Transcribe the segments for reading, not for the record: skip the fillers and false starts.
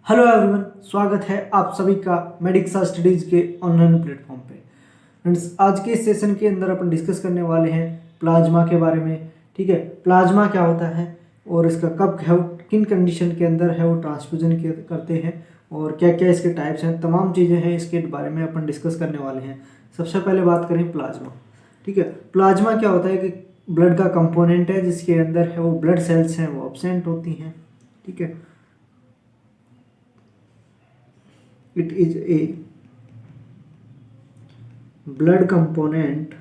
Hello everyone, स्वागत है आप सभी का मेडिक्सा स्टडीज़ के ऑनलाइन प्लेटफॉर्म पे। फ्रेंड्स, आज के इस सेशन के अंदर अपन डिस्कस करने वाले हैं प्लाज्मा के बारे में। ठीक है, प्लाज्मा क्या होता है और इसका कब है, किन कंडीशन के अंदर है वो ट्रांसफ्यूजन करते हैं और क्या क्या इसके टाइप्स हैं, तमाम चीज़ें हैं इसके बारे में अपन डिस्कस करने वाले हैं। सबसे पहले बात करें प्लाज्मा। ठीक है, प्लाज्मा क्या होता है कि ब्लड का कंपोनेंट है जिसके अंदर है वो ब्लड सेल्स हैं वो एब्सेंट होती हैं। ठीक है, it is a blood component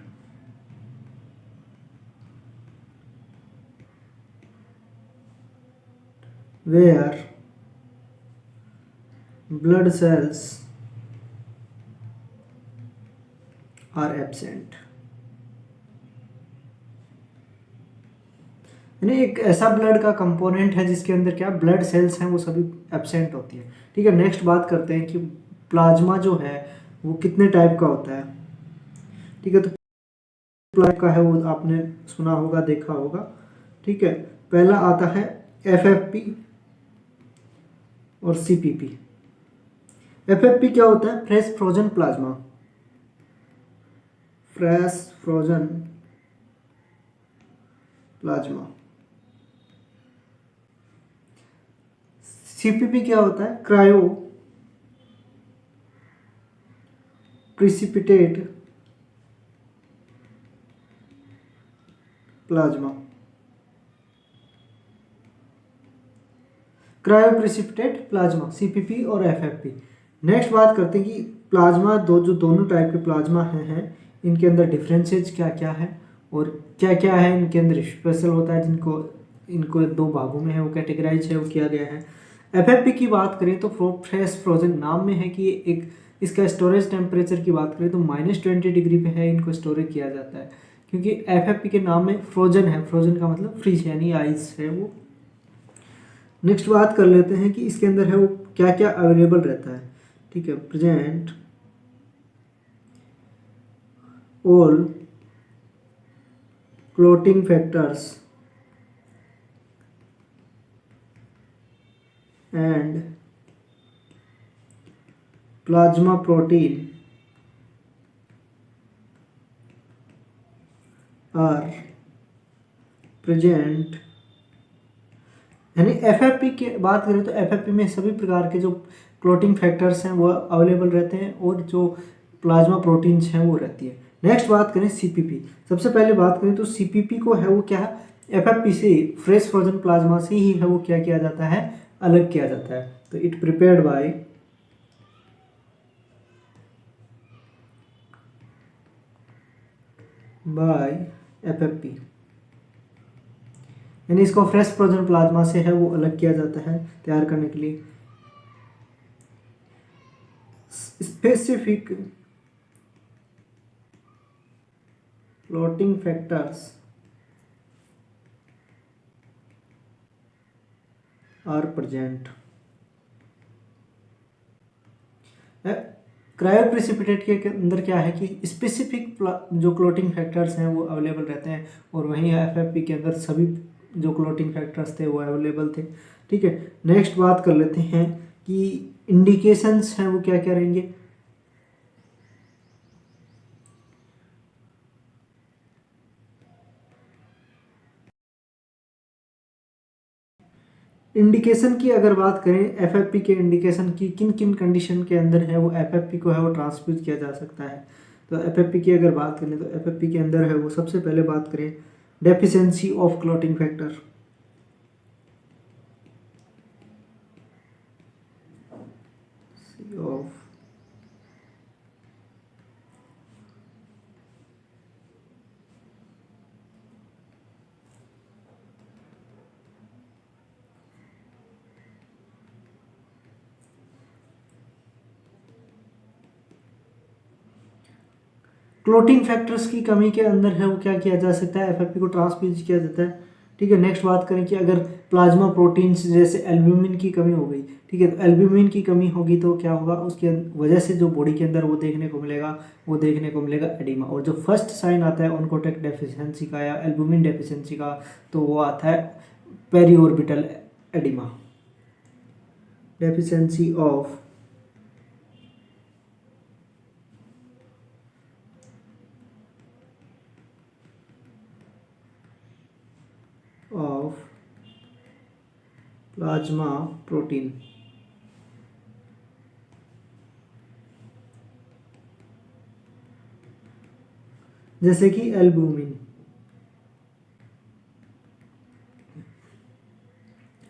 where blood cells are absent। यानी एक ऐसा ब्लड का कंपोनेंट है जिसके अंदर क्या ब्लड सेल्स हैं वो सभी एब्सेंट होती है। ठीक है, नेक्स्ट बात करते हैं कि प्लाज्मा जो है वो कितने टाइप का होता है। ठीक है, तो टाइप का है वो आपने सुना होगा, देखा होगा। ठीक है, पहला आता है एफएफपी और सीपीपी। एफएफपी क्या होता है? Fresh frozen plasma. Fresh frozen plasma. CPP क्या होता है? Cryo precipitate plasma. Cryo precipitate plasma, CPP और एफएफपी। नेक्स्ट बात करते हैं कि प्लाज्मा जो दोनों टाइप के प्लाज्मा हैं इनके अंदर डिफरेंसेस क्या क्या है और क्या क्या है इनके अंदर स्पेशल होता है, जिनको इनको दो भागों में है वो कैटेगराइज है वो किया गया है। एफएफपी की बात करें तो फ्रेश फ्रोजन नाम में है कि एक इसका स्टोरेज टेम्परेचर की बात करें तो -20 डिग्री पे है, इनको स्टोरेज किया जाता है क्योंकि एफएफपी के नाम में फ्रोजन है। फ्रोजन का मतलब फ्रीज यानी आइस है वो। नेक्स्ट बात कर लेते हैं कि इसके अंदर है वो क्या क्या अवेलेबल रहता है। ठीक है, present all clotting factors and plasma protein are present. यानी एफएफपी की बात करें तो एफएफपी में सभी प्रकार के जो क्लोटिंग फैक्टर्स हैं वो अवेलेबल रहते हैं और जो प्लाज्मा प्रोटीन्स हैं वो रहती है। नेक्स्ट बात करें सीपीपी। सबसे पहले बात करें तो सीपीपी को है वो क्या है, एफएफपी से फ्रेश फ्रोजन प्लाज्मा से ही है वो क्या किया जाता है, अलग किया जाता है। तो इट प्रिपेयर्ड बाय एफएफपी, यानी इसको फ्रेश फ्रोजन प्लाज्मा से है वो अलग किया जाता है तैयार करने के लिए। Specific clotting factors are present. Cryoprecipitate के अंदर क्या है कि स्पेसिफिक जो क्लोटिंग फैक्टर्स हैं वो अवेलेबल रहते हैं और वहीं एफएफपी के अंदर सभी जो क्लोटिंग फैक्टर्स थे वो अवेलेबल थे। ठीक है, नेक्स्ट बात कर लेते हैं कि इंडिकेशंस हैं वो क्या क्या रहेंगे। इंडिकेशन की अगर बात करें एफएफपी के इंडिकेशन की किन किन कंडीशन के अंदर है वो एफएफपी को है वो ट्रांसफ्यूज किया जा सकता है। तो एफएफपी की अगर बात करें तो एफएफपी के अंदर है वो सबसे पहले बात करें deficiency of clotting factor. Of clotting factors की कमी के अंदर है वो क्या किया जा सकता है, एफएफपी को ट्रांसफ्यूज किया जाता है। ठीक है, नेक्स्ट बात करें कि अगर प्लाज्मा प्रोटीन्स जैसे एल्ब्यूमिन की कमी हो गई, ठीक है, तो एल्ब्यूमिन की कमी होगी तो क्या होगा, उसके वजह से जो बॉडी के अंदर वो देखने को मिलेगा एडिमा। और जो फर्स्ट साइन आता है ऑनकोटिक डेफिशिएंसी का या एल्ब्यूमिन डेफिशिएंसी का तो वो आता है periorbital oedema. Deficiency of plasma protein, जैसे कि एल्बुमिन।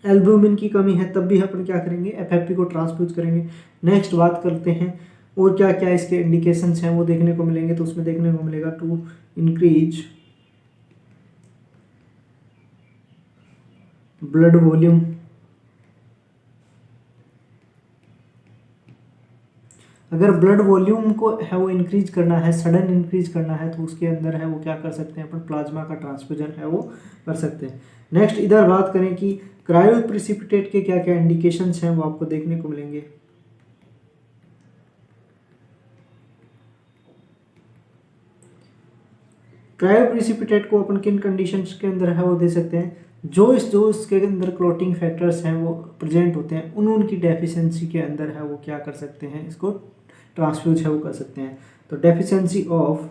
एल्बुमिन की कमी है तब भी अपन क्या करेंगे, एफएफपी को ट्रांसफ्यूज करेंगे। नेक्स्ट बात करते हैं और क्या क्या इसके इंडिकेशंस हैं वो देखने को मिलेंगे। तो उसमें देखने को मिलेगा टू इंक्रीज ब्लड वॉल्यूम, अगर ब्लड वॉल्यूम को है वो इंक्रीज करना है, सडन इंक्रीज करना है, तो उसके अंदर है वो क्या कर सकते हैं अपन, प्लाज्मा का ट्रांसफ्यूजन है वो कर सकते हैं। नेक्स्ट इधर बात करें कि क्रायो प्रिसिपिटेट के क्या क्या इंडिकेशंस हैं वो आपको देखने को मिलेंगे। क्रायो प्रिसिपिटेट को अपन किन कंडीशंस के अंदर है वो दे सकते हैं, जो इसके अंदर क्लोटिंग फैक्टर्स हैं वो प्रेजेंट होते हैं, उनकी डेफिशिएंसी के अंदर है वो क्या कर सकते हैं, इसको ट्रांसफ्यूज है वो कर सकते हैं। तो डेफिशिएंसी ऑफ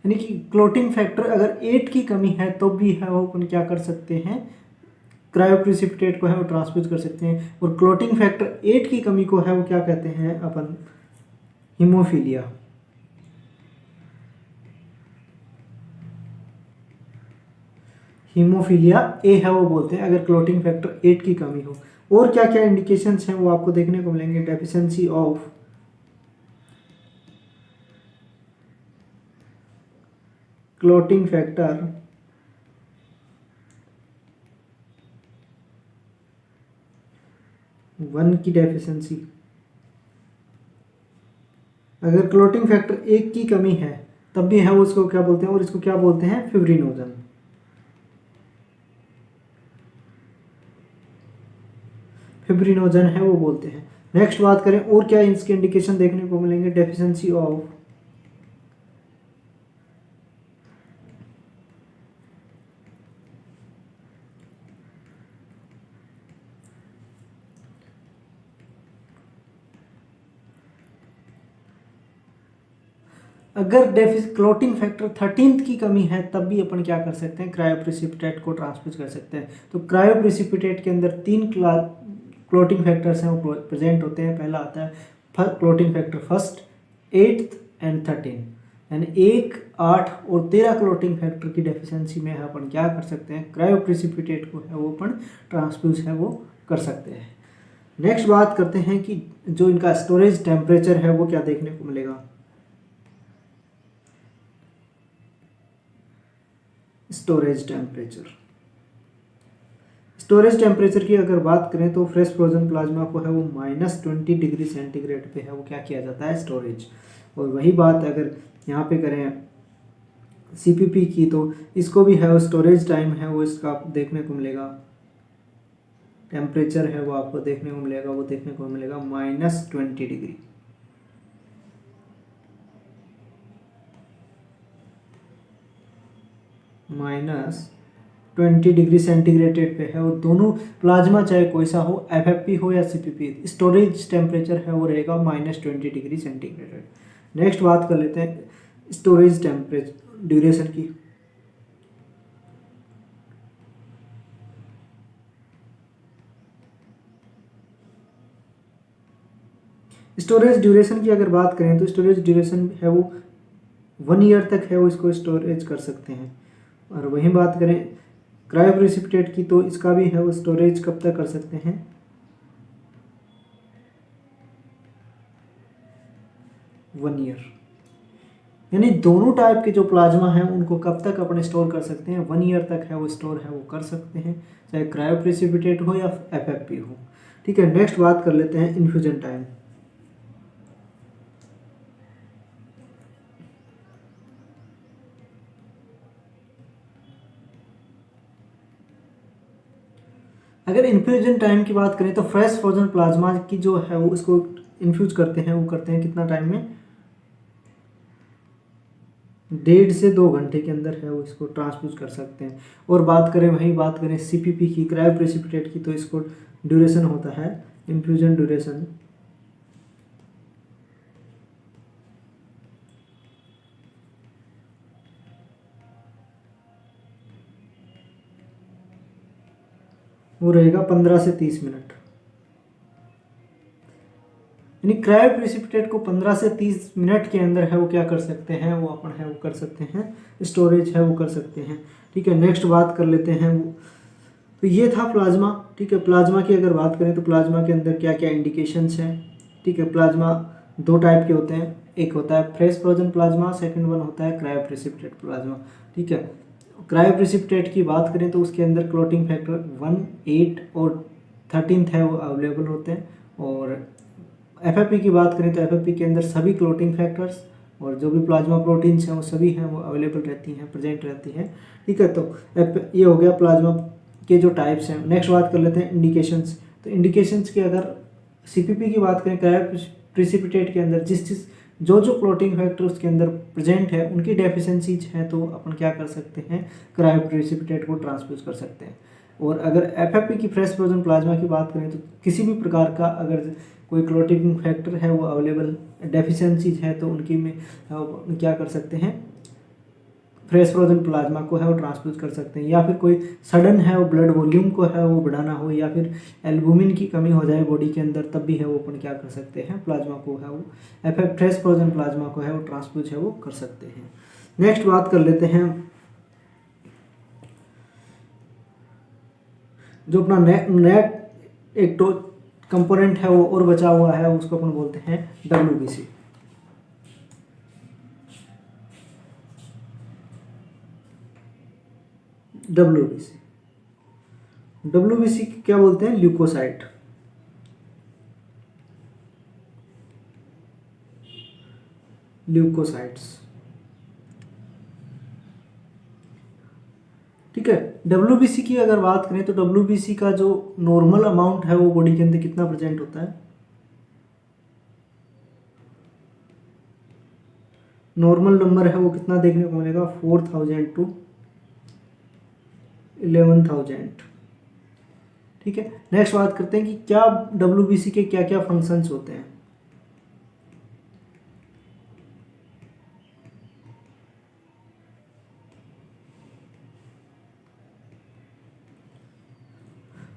यानी कि क्लोटिंग फैक्टर अगर 8 की कमी है तो भी है वो अपन क्या कर सकते हैं, क्रायोप्रिसिपिटेट को है वो ट्रांसफ्यूज कर सकते हैं। और क्लोटिंग फैक्टर 8 की कमी को है वो क्या कहते हैं अपन, हीमोफीलिया। हीमोफीलिया ए है वो बोलते हैं अगर क्लोटिंग फैक्टर 8 की कमी हो। और क्या क्या इंडिकेशंस हैं वो आपको देखने को मिलेंगे, डेफिशिएंसी ऑफ क्लोटिंग फैक्टर 1 की डेफिशिएंसी, अगर क्लोटिंग फैक्टर 1 की कमी है तब भी है वो उसको क्या बोलते हैं, और इसको क्या बोलते हैं, फिब्रिनोजन। फिब्रिनोजन है वो बोलते हैं। नेक्स्ट बात करें और क्या इसके इंडिकेशन देखने को मिलेंगे, डेफिशिएंसी ऑफ अगर क्लोटिंग फैक्टर 13 की कमी है तब भी अपन क्या कर सकते हैं, क्रायोप्रिसिपिटेट को ट्रांसफ्यूज कर सकते हैं। तो क्रायोप्रिसिपिटेट के अंदर 3 क्लोटिंग फैक्टर्स हैं वो प्रेजेंट होते हैं। पहला आता है clotting factor first, 8th and 13, यानी 1, 8 और 13 क्लोटिंग फैक्टर की डेफिशिएंसी में अपन क्या कर सकते हैं, क्रायोप्रिसिपिटेट को है वो अपन ट्रांसफ्यूज है वो कर सकते हैं। नेक्स्ट बात करते हैं कि जो इनका स्टोरेज टेम्परेचर है वो क्या देखने को मिलेगा। स्टोरेज टेम्परेचर, स्टोरेज टेम्परेचर की अगर बात करें तो फ्रेश फ्रोजन प्लाज्मा को है वो -20 डिग्री सेंटीग्रेड पे है वो क्या किया जाता है, स्टोरेज। और वही बात अगर यहाँ पे करें सीपीपी की तो इसको भी है वो स्टोरेज टाइम है वो इसका देखने को मिलेगा, टेम्परेचर है वो आपको देखने को मिलेगा, वो देखने को मिलेगा -20 डिग्री। -20 डिग्री सेंटीग्रेड पे है और दोनों प्लाज्मा चाहे कोई सा हो, एफएफपी हो या सीपीपी, स्टोरेज टेम्परेचर है वो रहेगा -20 डिग्री सेंटीग्रेड। नेक्स्ट बात कर लेते हैं स्टोरेज टेम्परेचर ड्यूरेशन की। स्टोरेज ड्यूरेशन की अगर बात करें तो स्टोरेज ड्यूरेशन है वो 1 ईयर तक है वो इसको स्टोरेज कर सकते हैं। और वहीं बात करें क्रायोप्रिसिपिटेट की तो इसका भी है वो स्टोरेज कब तक कर सकते हैं, 1 ईयर। यानी दोनों टाइप के जो प्लाज्मा हैं उनको कब तक अपने स्टोर कर सकते हैं, 1 ईयर तक है वो स्टोर है वो कर सकते हैं, चाहे क्रायोप्रिसिपिटेट हो या एफएफपी हो। ठीक है, नेक्स्ट बात कर लेते हैं इन्फ्यूजन टाइम। अगर इन्फ्यूजन टाइम की बात करें तो फ्रेश फ्रोजन प्लाज्मा की जो है वो इसको इन्फ्यूज करते हैं, वो करते हैं कितना टाइम में, 1.5 से 2 घंटे के अंदर है वो इसको ट्रांसफ्यूज कर सकते हैं। और बात करें सीपीपी की, क्रायो प्रेसिपिटेट की, तो इसको ड्यूरेशन होता है, इन्फ्यूजन ड्यूरेशन वो रहेगा 15 से 30 मिनट। यानी क्रायो प्रेसिपिटेट को 15 से 30 मिनट के अंदर है वो क्या कर सकते हैं, वो अपन है वो कर सकते हैं, स्टोरेज है वो कर सकते हैं। ठीक है, नेक्स्ट बात कर लेते हैं वो, तो ये था प्लाज्मा। ठीक है, प्लाज्मा की अगर बात करें तो प्लाज्मा के अंदर क्या क्या इंडिकेशंस हैं। ठीक है, प्लाज्मा 2 टाइप के होते हैं, एक होता है fresh frozen plasma, second one होता है क्रायो प्रेसिपिटेट प्लाज्मा। ठीक है, क्रायो प्रेसिपिटेट की बात करें तो उसके अंदर क्लोटिंग फैक्टर 1, 8 और 13 है वो अवेलेबल होते हैं। और एफएफपी की बात करें तो एफएफपी के अंदर सभी क्लोटिंग फैक्टर्स और जो भी प्लाज्मा प्रोटीन्स हैं वो सभी हैं वो अवेलेबल रहती हैं, प्रेजेंट रहती हैं। ठीक है, तो ये हो गया प्लाज्मा के जो टाइप्स हैं। नेक्स्ट बात कर लेते हैं इंडिकेशंस। तो इंडिकेशंस की अगर सीपीपी की बात करें, क्रायो प्रेसिपिटेट के अंदर जो क्लोटिंग फैक्टर उसके अंदर प्रेजेंट है उनकी डेफिशिएंसीज हैं, तो अपन क्या कर सकते हैं, क्रायो प्रेसिपिटेट को ट्रांसफ्यूज कर सकते हैं। और अगर एफएफपी की फ्रेश फ्रोजन प्लाज्मा की बात करें तो किसी भी प्रकार का अगर कोई क्लोटिंग फैक्टर है वो अवेलेबल डेफिशिएंसीज है तो उनकी में क्या कर सकते हैं, फ्रेश फ्रोजन प्लाज्मा को है वो ट्रांसफ्यूज कर सकते हैं। या फिर कोई सडन है वो ब्लड वॉल्यूम को है वो बढ़ाना हो, या फिर एल्बुमिन की कमी हो जाए बॉडी के अंदर, तब भी है वो अपन क्या कर सकते हैं, प्लाज्मा को है वो फ्रेश फ्रोजन प्लाज्मा को है वो ट्रांसफ्यूज है वो कर सकते हैं। नेक्स्ट बात कर लेते हैं जो अपना नेट एक तो कंपोनेंट है वो और बचा हुआ है, उसको अपन बोलते हैं डब्ल्यूबीसी। डब्ल्यूबीसी क्या बोलते हैं, ल्यूकोसाइट। ल्यूकोसाइट्स। ठीक है, डब्ल्यूबीसी की अगर बात करें तो डब्ल्यूबीसी का जो नॉर्मल अमाउंट है वो बॉडी के अंदर कितना प्रेजेंट होता है, नॉर्मल नंबर है वो कितना देखने को मिलेगा, 4000 to 11,000। ठीक है, नेक्स्ट बात करते हैं कि क्या डब्ल्यूबीसी के क्या क्या फंक्शंस होते हैं।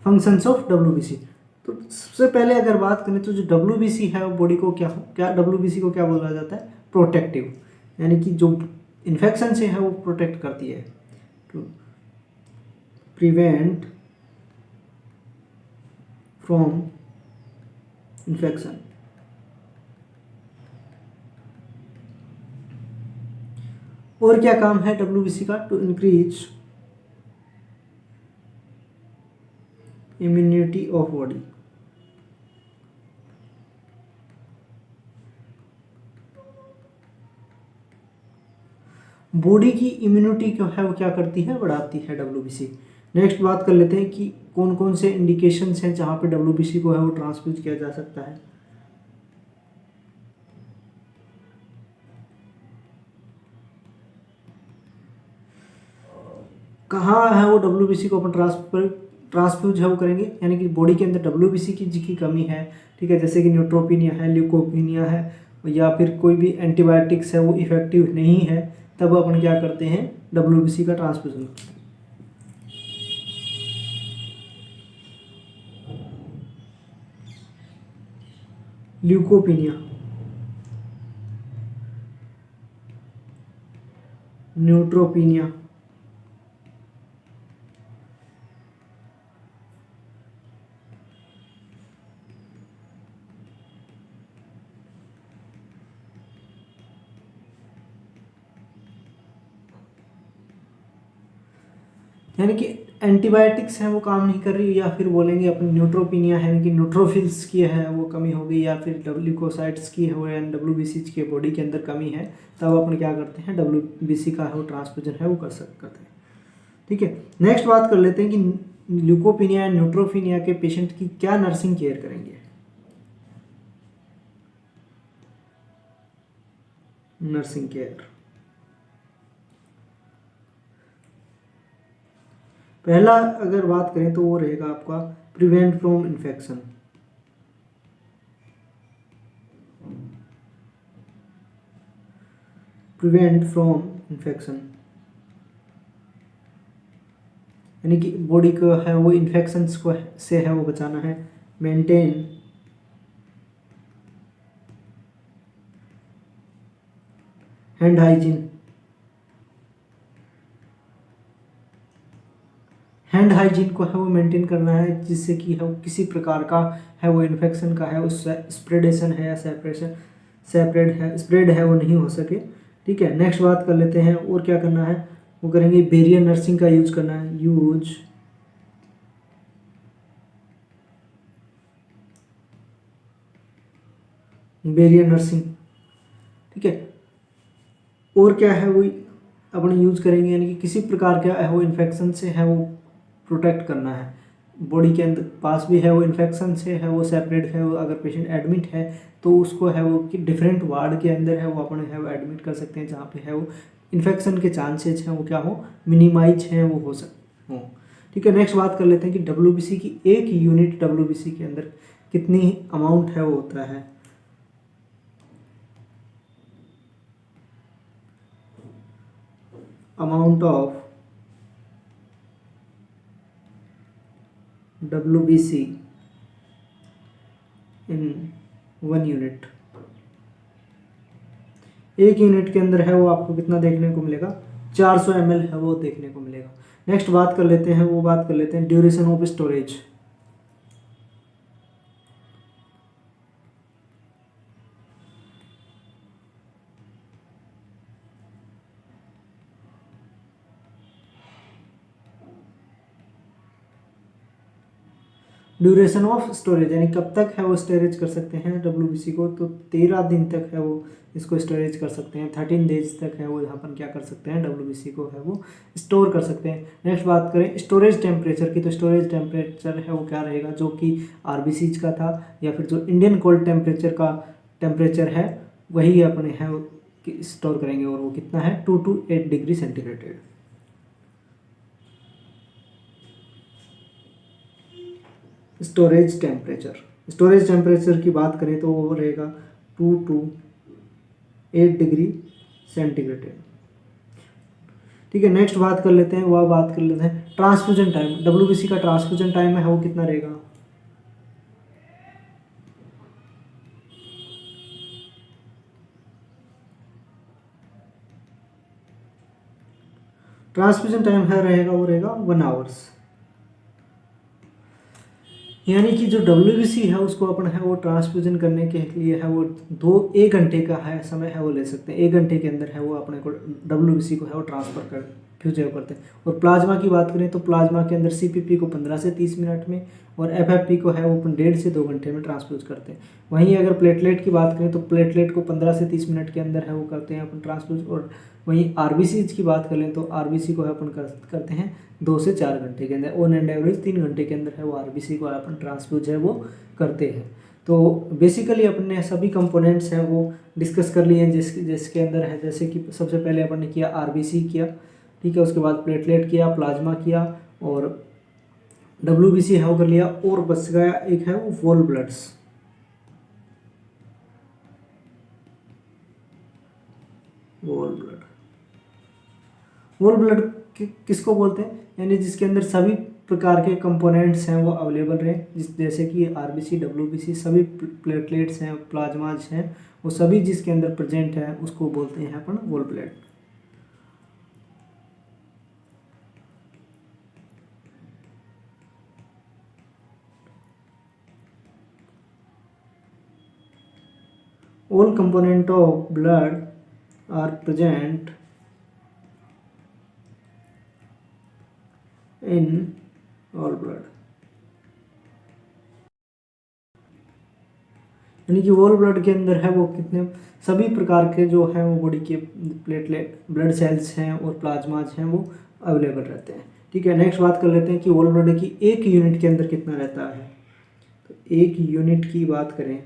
फंक्शंस ऑफ डब्ल्यूबीसी, तो सबसे पहले अगर बात करें तो जो डब्ल्यूबीसी है वो बॉडी को क्या डब्ल्यूबीसी को क्या बोला जाता है, प्रोटेक्टिव, यानी कि जो इन्फेक्शन से है वो प्रोटेक्ट करती है, टू प्रिवेंट फ्रॉम इन्फेक्शन। और क्या काम है डब्ल्यूबीसी का, to increase immunity of body. Body की इम्यूनिटी जो है वो क्या करती है, बढ़ाती है डब्ल्यूबीसी। नेक्स्ट बात कर लेते हैं कि कौन कौन से इंडिकेशंस हैं जहाँ पे डब्ल्यूबीसी को है वो ट्रांसफ्यूज किया जा सकता है। कहाँ है वो डब्ल्यूबीसी को अपन ट्रांसफ्यूज है वो करेंगे, यानी कि बॉडी के अंदर डब्ल्यूबीसी की कमी है। ठीक है, जैसे कि न्यूट्रोपिनिया है, ल्यूकोपिनिया है, या फिर कोई भी एंटीबायोटिक्स है वो इफेक्टिव नहीं है, तब अपन क्या करते हैं, डब्ल्यूबीसी का ट्रांसफ्यूजन करते हैं। ल्यूकोपिनिया, न्यूट्रोपिनिया, यानी कि एंटीबायोटिक्स हैं वो काम नहीं कर रही, या फिर बोलेंगे अपन न्यूट्रोपिनिया है, यानी कि न्यूट्रोफिल्स की है वो कमी हो गई, या फिर ल्यूकोसाइट्स की हो या डब्ल्यूबीसी के बॉडी के अंदर कमी है, तब अपन क्या करते हैं, डब्ल्यूबीसी का है वो ट्रांसफ्यूजन है वो करते हैं। ठीक है, नेक्स्ट बात कर लेते हैं कि ल्यूकोपीनिया एंड न्यूट्रोफीनिया के पेशेंट की क्या नर्सिंग केयर करेंगे? नर्सिंग केयर, पहला अगर बात करें तो वो रहेगा आपका prevent from infection. Prevent from infection यानी कि बॉडी को है वो इन्फेक्शंस को से है वो बचाना है। Maintain hand hygiene, hand hygiene को है वो मेंटेन करना है, जिससे कि है वो किसी प्रकार का है वो इन्फेक्शन का है उस स्प्रेडेशन है या स्प्रेड है वो नहीं हो सके। ठीक है, नेक्स्ट बात कर लेते हैं और क्या करना है, वो करेंगे बैरियर नर्सिंग का यूज करना है। यूज बैरियर नर्सिंग, ठीक है। और क्या है वो अपने यूज करेंगे, यानी कि किसी प्रकार का है वो इन्फेक्शन से है वो प्रोटेक्ट करना है। बॉडी के अंदर पास भी है वो इन्फेक्शन से है वो सेपरेट है वो, अगर पेशेंट एडमिट है तो उसको है वो कि डिफरेंट वार्ड के अंदर है वो अपने है वो एडमिट कर सकते हैं, जहाँ पे है वो इन्फेक्शन के चांसेज हैं वो क्या हो, मिनिमाइज हैं वो हो सकते हो। ठीक है, नेक्स्ट बात कर लेते हैं कि WBC की एक यूनिट WBC के अंदर कितनी अमाउंट है वो होता है। Amount of WBC in 1 unit, एक यूनिट के अंदर है वो आपको कितना देखने को मिलेगा, 400 ml है वो देखने को मिलेगा। नेक्स्ट बात कर लेते हैं, वो बात कर लेते हैं duration of storage. Duration of storage यानी कब तक है वो स्टोरेज कर सकते हैं WBC को, तो 13 दिन तक है वो इसको स्टोरेज कर सकते हैं। 13 डेज तक है वो यहाँ पर क्या कर सकते हैं, WBC को है वो स्टोर कर सकते हैं। नेक्स्ट बात करें स्टोरेज टेम्परेचर की, तो स्टोरेज टेम्परेचर है वो क्या रहेगा, जो कि RBCs का था या फिर जो इंडियन कोल्ड टेम्परेचर का टेम्परेचर है वही अपने है वो स्टोर करेंगे, और वो कितना है 2 to 8 degree centigrade. Storage temperature की बात करें तो वो रहेगा 2 to 8 डिग्री सेंटीग्रेड। ठीक है, नेक्स्ट बात कर लेते हैं, वह बात कर लेते हैं ट्रांसफ्यूजन टाइम। WBC का ट्रांसफ्यूजन टाइम है वो कितना रहेगा, ट्रांसफ्यूजन टाइम है रहेगा वो रहेगा 1 आवर्स। यानी कि जो WBC है उसको अपन है वो ट्रांसफ्यूजन करने के लिए है वो 1 घंटे का है समय है वो ले सकते हैं। 1 घंटे के अंदर है वो अपने को WBC को है वो ट्रांसफ़र कर फ्यूज करते हैं। और प्लाज्मा की बात करें तो प्लाज्मा के अंदर CPP को 15 से 30 मिनट में और FFP को है वो अपन 1.5 से 2 घंटे में ट्रांसफ्यूज करते हैं। वहीं अगर प्लेटलेट की बात करें तो प्लेटलेट को 15 से 30 मिनट के अंदर है वो करते हैं अपन ट्रांसफ्यूज। और वहीं RBCs की बात करें तो RBC को है अपन करते हैं 2 से 4 घंटे के अंदर, ऑन एंड एवरेज 3 घंटे के अंदर है वो RBC को अपन ट्रांसफ्यूज है वो करते हैं। तो बेसिकली अपन ने सभी कंपोनेंट्स हैं वो डिस्कस कर लिए हैं जिसके अंदर है, जैसे कि सबसे पहले अपन ने किया RBC किया, ठीक है, उसके बाद प्लेटलेट किया, प्लाज्मा किया और WBC है वो कर लिया, और बच गया एक है वो वॉल ब्लड्स। वॉल ब्लड किसको बोलते हैं, यानी जिसके अंदर सभी प्रकार के कंपोनेंट्स हैं वो अवेलेबल रहे, जैसे कि RBC WBC सभी प्लेटलेट्स हैं प्लाज्माज हैं वो सभी जिसके अंदर प्रेजेंट है उसको बोलते हैं अपन whole blood. All component of blood are present in all blood, यानी कि वॉल ब्लड के अंदर है वो कितने सभी प्रकार के जो हैं वो बॉडी के प्लेटलेट ब्लड सेल्स हैं और प्लाज्माज हैं वो अवेलेबल रहते हैं। ठीक है, नेक्स्ट बात कर लेते हैं कि होल ब्लड की एक यूनिट के अंदर कितना रहता है। तो एक यूनिट की बात करें,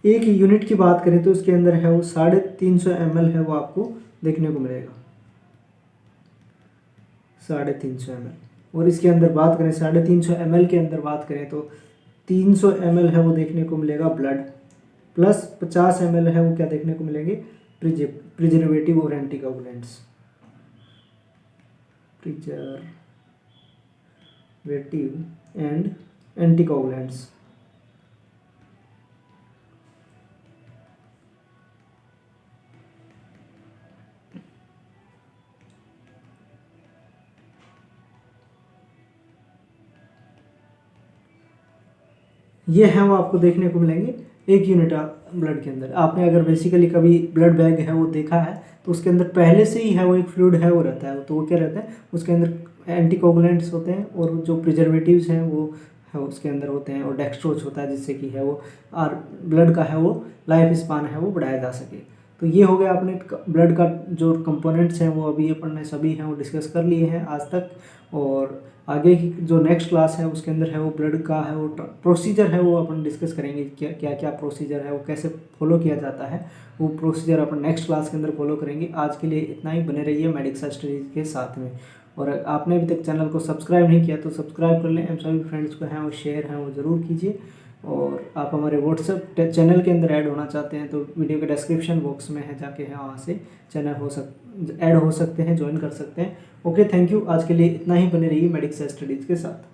एक यूनिट की बात करें तो इसके अंदर है वो 350 ml है, वो आपको देखने को मिलेगा 350 ml। और इसके अंदर बात करें 350 ml के अंदर बात करें तो 300 ml है वो देखने को मिलेगा ब्लड, प्लस 50 ml है वो क्या देखने को मिलेंगे, प्रिजर्वेटिव और एंटीकोगुलेंट्स, प्रिजर्वेटिव एंड एंटीकोगुलेंट्स। ये है वो आपको देखने को मिलेंगे एक यूनिट ब्लड के अंदर। आपने अगर बेसिकली कभी ब्लड बैग है वो देखा है तो उसके अंदर पहले से ही है वो एक फ्लूइड है वो रहता है, तो वो क्या रहता है, उसके अंदर एंटीकोगुलेंट्स होते हैं और जो प्रिजर्वेटिव्स हैं वो है उसके अंदर होते हैं, और डेक्सट्रोज होता है जिससे कि है वो और ब्लड का है वो लाइफ स्पान है वो बढ़ाया जा सके। तो ये हो गया अपने ब्लड का जो कंपोनेंट्स हैं वो अभी अपन ने सभी हैं वो डिस्कस कर लिए हैं आज तक। और आगे की जो नेक्स्ट क्लास है उसके अंदर है वो ब्लड का है वो प्रोसीजर है वो अपन डिस्कस करेंगे, क्या क्या क्या प्रोसीजर है वो कैसे फॉलो किया जाता है, वो प्रोसीजर अपन नेक्स्ट क्लास के अंदर फॉलो करेंगे। आज के लिए इतना ही, बने रहिए मेडिक्स स्टडीज़ के साथ में। और आपने अभी तक चैनल को सब्सक्राइब नहीं किया तो सब्सक्राइब कर लें, सभी फ्रेंड्स को हैं वो शेयर हैं वो ज़रूर कीजिए। और आप हमारे व्हाट्सएप चैनल के अंदर ऐड होना चाहते हैं तो वीडियो के डिस्क्रिप्शन बॉक्स में है, जाके है वहाँ से चैनल ऐड हो सकते हैं, ज्वाइन कर सकते हैं। Okay, thank you. आज के लिए इतना ही, बने रहिए मेडिक्स स्टडीज़ के साथ।